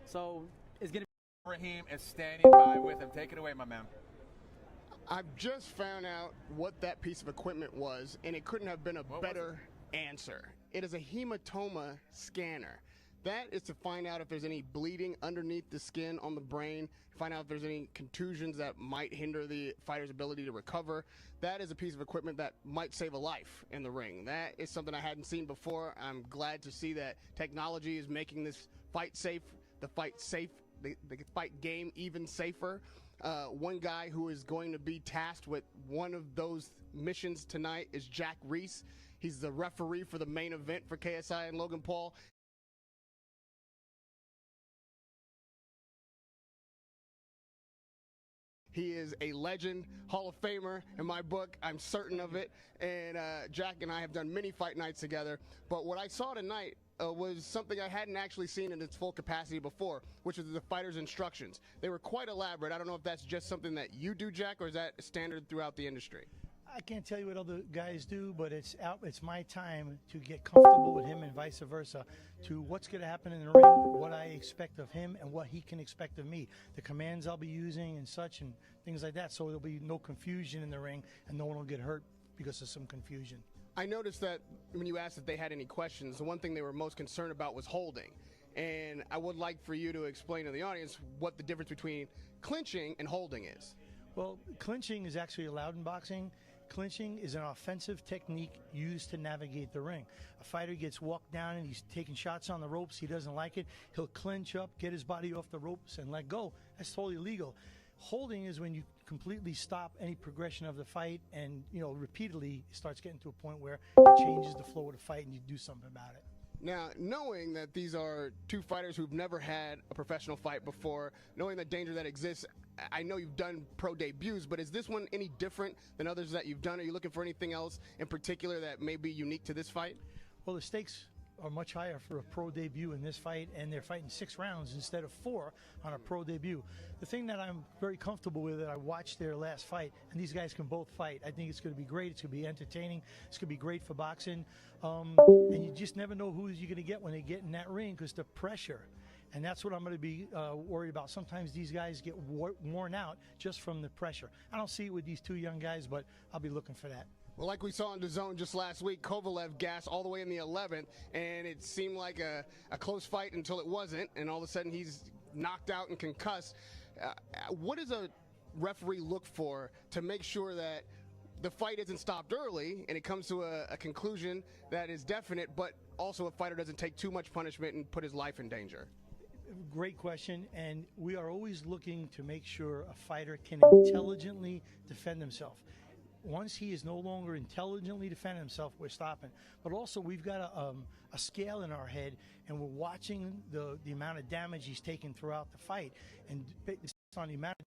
So it's going to Raheem is standing by with him. Take it away, my man. I've just found out what that piece of equipment was, and it couldn't have been a better answer. It is a hematoma scanner. That is to find out if there's any bleeding underneath the skin on the brain, find out if there's any contusions that might hinder the fighter's ability to recover. That is a piece of equipment that might save a life in the ring. That is something I hadn't seen before. I'm glad to see that technology is making this fight safe, the fight game even safer. One guy who is going to be tasked with one of those missions tonight is Jack Reese. He's the referee for the main event for KSI and Logan Paul. He is a legend, Hall of Famer in my book. I'm certain of it. And Jack and I have done many fight nights together. But what I saw tonight was something I hadn't actually seen in its full capacity before, which was the fighter's instructions. They were quite elaborate. I don't know if that's just something that you do, Jack, or is that standard throughout the industry? I can't tell you what other guys do, but it's my time to get comfortable with him and vice versa, to what's going to happen in the ring, what I expect of him, and what he can expect of me. The commands I'll be using and such and things like that, so there'll be no confusion in the ring and no one will get hurt because of some confusion. I noticed that when you asked if they had any questions, the one thing they were most concerned about was holding. And I would like for you to explain to the audience what the difference between clinching and holding is. Well, clinching is actually allowed in boxing. Clinching is an offensive technique used to navigate the ring. A fighter gets walked down and he's taking shots on the ropes. He doesn't like it. He'll clinch up, get his body off the ropes, and let go. That's totally illegal. Holding is when you completely stop any progression of the fight and, repeatedly it starts getting to a point where it changes the flow of the fight and you do something about it. Now, knowing that these are two fighters who've never had a professional fight before, knowing the danger that exists, I know you've done pro debuts, but is this one any different than others that you've done? Are you looking for anything else in particular that may be unique to this fight? Well, the stakes are much higher for a pro debut in this fight, and they're fighting 6 rounds instead of 4 on a pro debut. The thing that I'm very comfortable with, that I watched their last fight, and these guys can both fight. I think it's going to be great. It's going to be entertaining. It's going to be great for boxing. And you just never know who you're going to get when they get in that ring because the pressure. And that's what I'm going to be worried about. Sometimes these guys get worn out just from the pressure. I don't see it with these two young guys, but I'll be looking for that. Well, like we saw in DAZN just last week, Kovalev gassed all the way in the 11th, and it seemed like a close fight until it wasn't, and all of a sudden he's knocked out and concussed. What does a referee look for to make sure that the fight isn't stopped early and it comes to a conclusion that is definite, but also a fighter doesn't take too much punishment and put his life in danger? Great question, and we are always looking to make sure a fighter can intelligently defend himself. Once he is no longer intelligently defending himself, we're stopping. But also, we've got a scale in our head, and we're watching the amount of damage he's taken throughout the fight. And based on the amount of